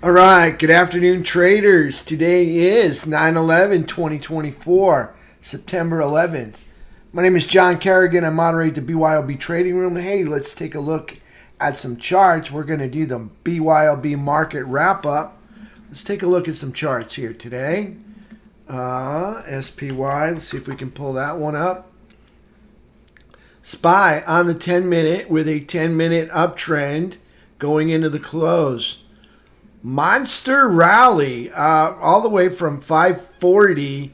All right, good afternoon, traders. Today is 9/11/2024, September 11th. My name is John Kerrigan. I moderate the BYOB Trading Room. Hey, let's take a look at some charts. We're going to do the BYOB Market Wrap Up. Let's take a look at some charts here today. SPY, let's see if we can pull that one up. SPY on the 10-minute with a 10-minute uptrend going into the close. Monster rally all the way from 540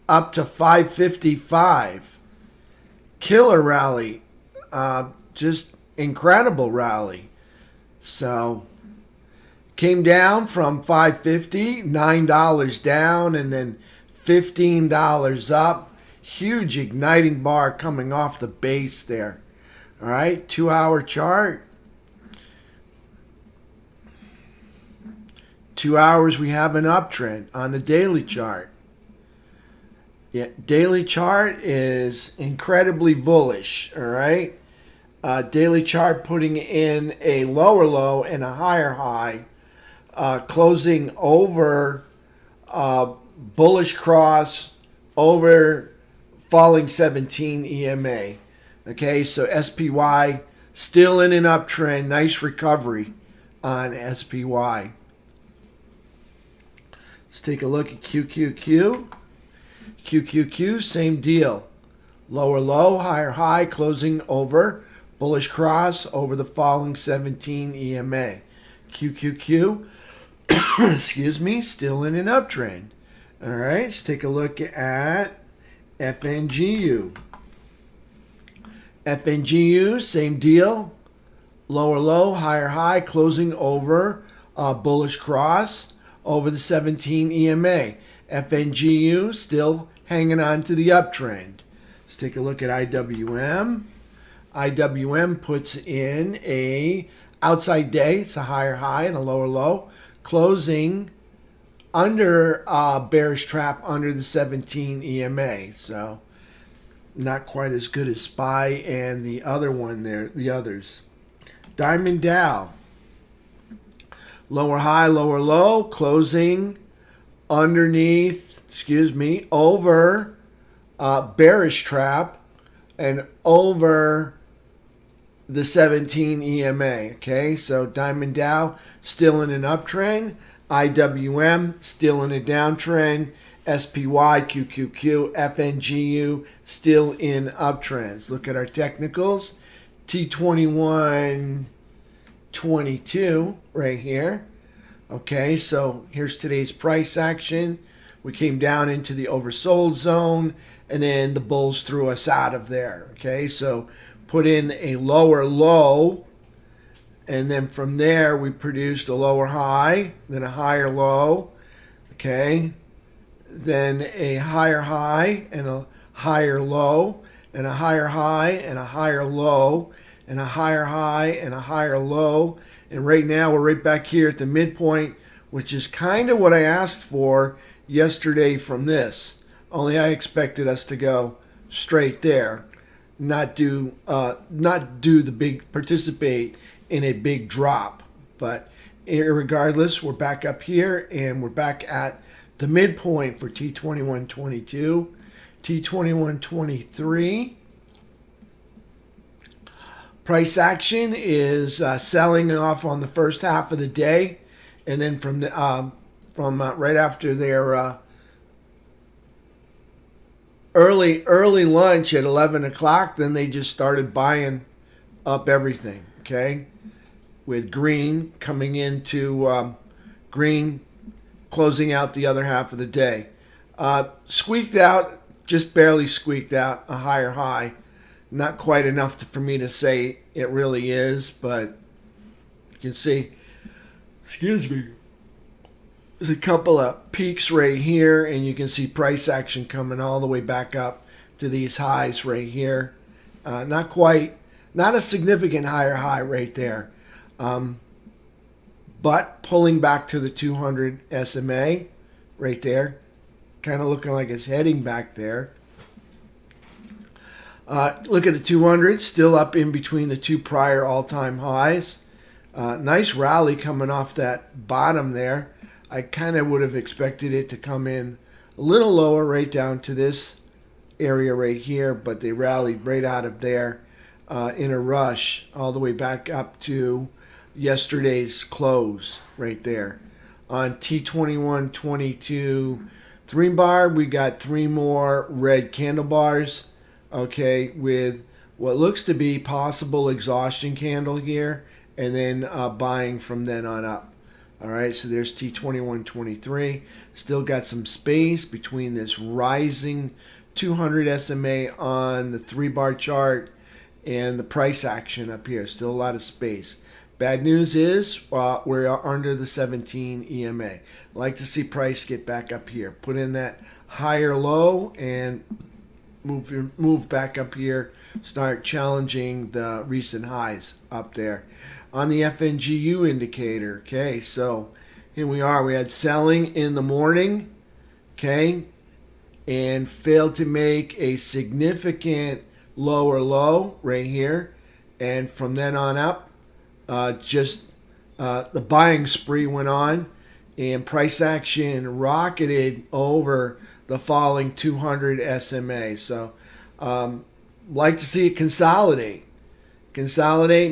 up to 555. Killer rally. Just incredible rally. So came down from 550, $9 down, and then $15 up. Huge igniting bar coming off the base there. All right, 2-hour chart. 2 hours, we have an uptrend on the daily chart. Yeah, daily chart is incredibly bullish, all right? Daily chart putting in a lower low and a higher high, closing over bullish cross over falling 17 EMA. Okay, so SPY still in an uptrend. Nice recovery on SPY. Let's take a look at QQQ. QQQ, same deal. Lower low, higher high, closing over. Bullish cross over the falling 17 EMA. QQQ, excuse me, still in an uptrend. All right, let's take a look at FNGU. FNGU, same deal. Lower low, higher high, closing over bullish cross over the 17 EMA. FNGU still hanging on to the uptrend. Let's take a look at IWM. IWM puts in a outside day. It's a higher high and a lower low, closing under bearish trap under the 17 EMA. So not quite as good as SPY and the other one there, the others. Diamond Dow. Lower high, lower low, closing underneath, over bearish trap and over the 17 EMA. Okay, so Diamond Dow still in an uptrend. IWM still in a downtrend. SPY, QQQ, FNGU still in uptrends. Look at our technicals. T21.22 right here. Okay, so here's today's price action. We came down into the oversold zone, and then the bulls threw us out of there. Okay, so put in a lower low, and then from there we produced a lower high, then a higher low. Okay, then a higher high and a higher low, and a higher high and a higher low, and a higher high and a higher low. And right now we're right back here at the midpoint, which is kind of what I asked for yesterday from this. Only I expected us to go straight there, not do the big, participate in a big drop. But regardless, we're back up here and we're back at the midpoint for T21.22, T21.23. Price action is selling off on the first half of the day, and then from right after their early lunch at 11 o'clock, then they just started buying up everything. Okay, with green coming into green, closing out the other half of the day. Squeaked out, just barely squeaked out a higher high. Not quite enough for me to say it really is, but you can see, there's a couple of peaks right here, and you can see price action coming all the way back up to these highs right here. Not a significant higher high right there, but pulling back to the 200 SMA right there, kind of looking like it's heading back there. Look at the 200, still up in between the two prior all-time highs. Nice rally coming off that bottom there. I kind of would have expected it to come in a little lower right down to this area right here, but they rallied right out of there in a rush all the way back up to yesterday's close right there. On T2122 3 bar, we got 3 more red candle bars, okay, with what looks to be possible exhaustion candle here, and then buying from then on up. All right, so there's T2123. Still got some space between this rising 200 SMA on the 3 bar chart and the price action up here. Still a lot of space. Bad news is we're under the 17 EMA. Like to see price get back up here. Put in that higher low and move back up here. Start challenging the recent highs up there. On the FNGU indicator, okay, so here we are. We had selling in the morning, okay, and failed to make a significant lower low right here. And from then on up, the buying spree went on, and price action rocketed over the falling 200 SMA. So like to see it consolidate,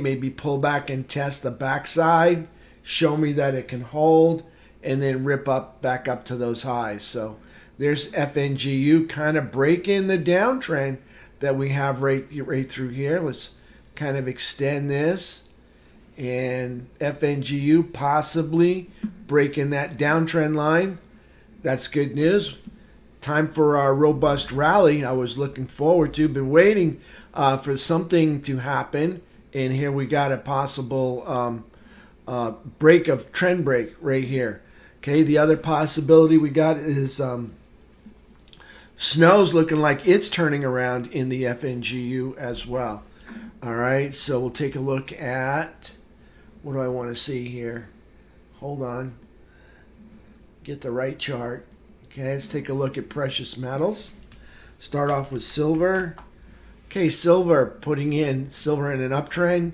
maybe pull back and test the backside, show me that it can hold, and then rip up back up to those highs. So there's FNGU kind of breaking the downtrend that we have right through here. Let's kind of extend this, and FNGU possibly breaking that downtrend line. That's good news. Time for our robust rally I was looking forward to. Been waiting for something to happen, and here we got a possible trend break right here. Okay, the other possibility we got is snow's looking like it's turning around in the FNGU as well. All right, so we'll take a look at, what do I want to see here? Hold on. Get the right chart. Okay, let's take a look at precious metals. Start off with silver. Okay, silver in an uptrend,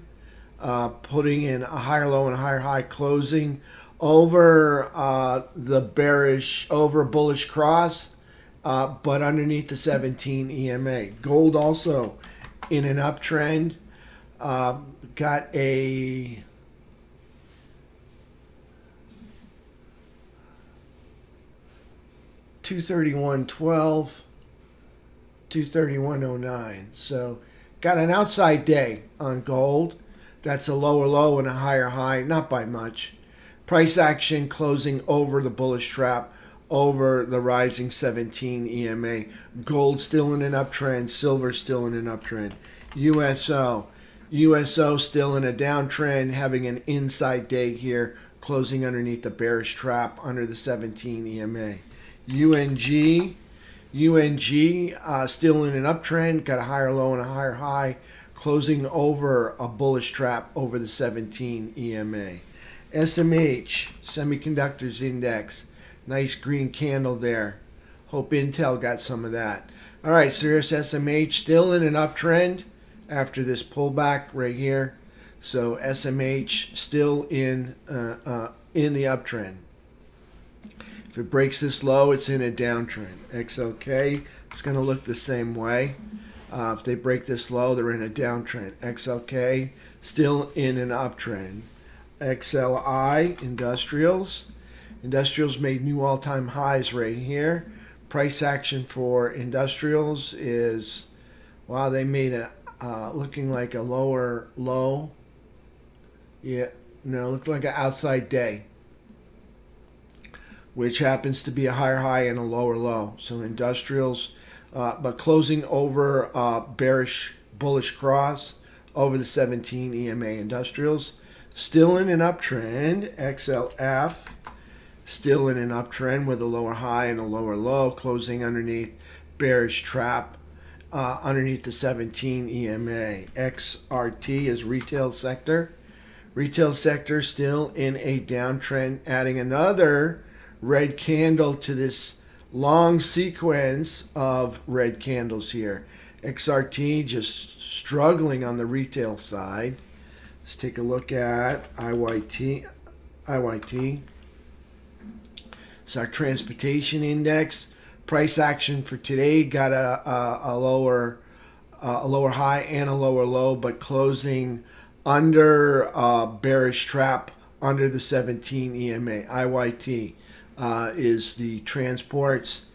putting in a higher low and a higher high, closing over over bullish cross, but underneath the 17 EMA. Gold also in an uptrend, got a $231.12, $231.09. So got an outside day on gold. That's a lower low and a higher high, not by much. Price action closing over the bullish trap, over the rising 17 EMA. Gold still in an uptrend, silver still in an uptrend. USO still in a downtrend, having an inside day here, closing underneath the bearish trap under the 17 EMA. UNG still in an uptrend, got a higher low and a higher high, closing over a bullish trap over the 17 EMA. SMH, Semiconductors Index, nice green candle there. Hope Intel got some of that. All right, so here's SMH still in an uptrend after this pullback right here. So SMH still in the uptrend. If it breaks this low, it's in a downtrend. XLK, it's going to look the same way. If they break this low, they're in a downtrend. XLK, still in an uptrend. XLI, Industrials. Industrials made new all-time highs right here. Price action for Industrials is, wow, they made a looking like a lower low. Yeah, no, looked like an outside day, which happens to be a higher high and a lower low. So Industrials, but closing over bearish bullish cross over the 17 EMA. Industrials still in an uptrend. XLF still in an uptrend with a lower high and a lower low, closing underneath bearish trap underneath the 17 EMA. XRT is retail sector. Retail sector still in a downtrend, adding another red candle to this long sequence of red candles here. XRT just struggling on the retail side. Let's take a look at IYT. It's our transportation index. Price action for today got a lower high and a lower low, but closing under bearish trap under the 17 EMA. IYT is the transports,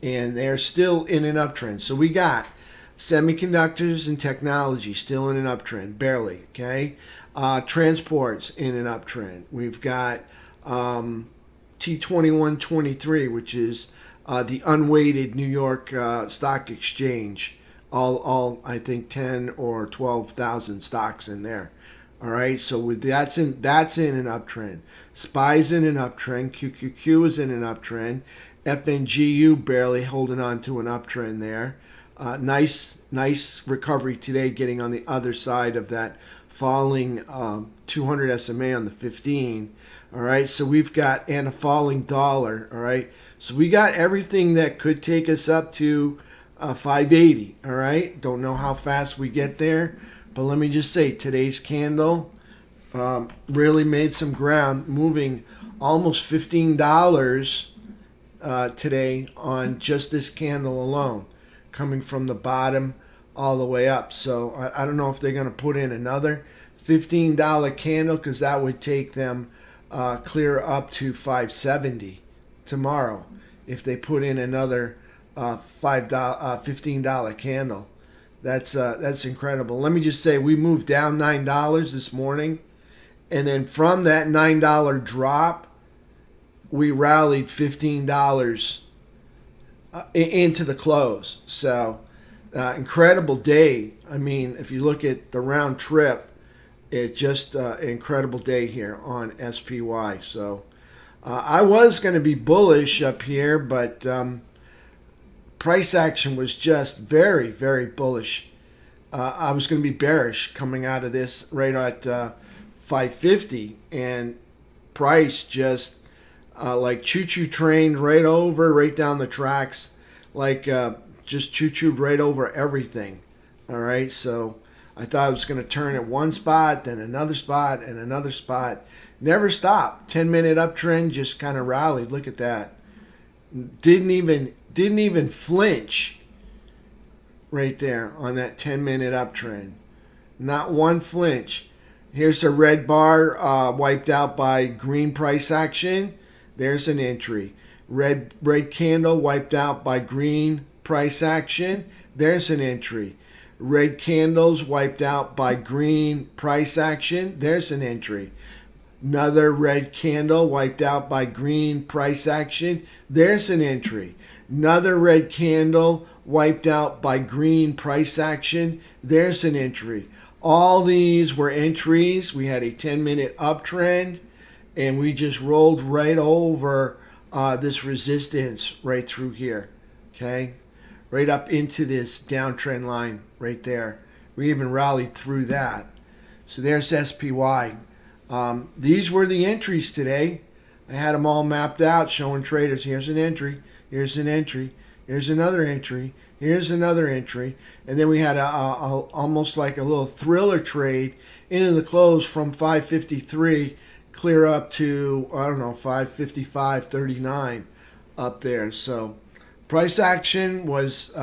and they're still in an uptrend. So we got semiconductors and technology still in an uptrend, barely. Okay, transports in an uptrend. We've got T2123, which is the unweighted New York Stock Exchange. All I think 10 or 12,000 stocks in there. All right, so with that's in an uptrend. SPY's in an uptrend. QQQ is in an uptrend. FNGU barely holding on to an uptrend there. Nice recovery today, getting on the other side of that falling 200 SMA on the 15. All right, so we've got, and a falling dollar. All right, so we got everything that could take us up to 580. All right, don't know how fast we get there, but let me just say today's candle really made some ground, moving almost $15 today on just this candle alone, coming from the bottom all the way up. So I don't know if they're going to put in another $15 candle, because that would take them clear up to 570 tomorrow if they put in another $15 candle. That's incredible. Let me just say, we moved down $9 this morning, and then from that $9 drop, we rallied $15 into the close. So incredible day. I mean, if you look at the round trip, it's just an incredible day here on SPY. So I was going to be bullish up here, but price action was just very, very bullish. I was going to be bearish coming out of this right at 550, and price just like choo-choo trained right down the tracks, like just choo-chooed right over everything. All right, so I thought I was going to turn at one spot, then another spot, and another spot. Never stopped. 10-minute uptrend, just kind of rallied. Look at that. Didn't even flinch right there on that 10-minute uptrend. Not one flinch. Here's a red bar wiped out by green price action. There's an entry. Red candle wiped out by green price action. There's an entry. Red candles wiped out by green price action. There's an entry. Another red candle wiped out by green price action. There's an entry. Another red candle wiped out by green price action. There's an entry. All these were entries. We had a 10-minute uptrend, and we just rolled right over this resistance right through here. Okay? Right up into this downtrend line right there. We even rallied through that. So there's SPY. These were the entries today. I had them all mapped out, showing traders. Here's an entry. Here's an entry. Here's another entry. Here's another entry. And then we had almost like a little thriller trade into the close from 553 clear up to, I don't know, 555.39 up there. So price action was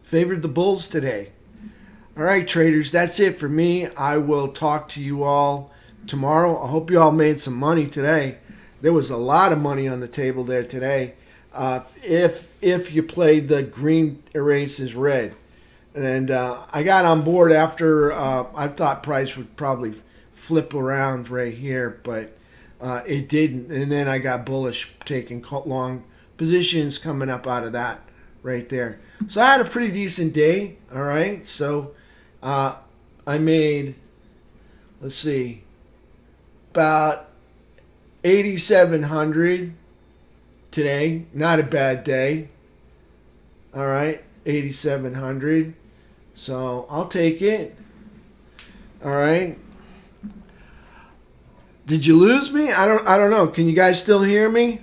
favored the bulls today. All right, traders, that's it for me. I will talk to you all tomorrow. I hope you all made some money today. There was a lot of money on the table there today. If you played the green erases red. And I got on board after I thought price would probably flip around right here, but it didn't. And then I got bullish, taking long positions coming up out of that right there. So I had a pretty decent day. All right. So I made, let's see, about 8,700 today. Not a bad day. All right, 8,700. So I'll take it. All right. Did you lose me? I don't know. Can you guys still hear me?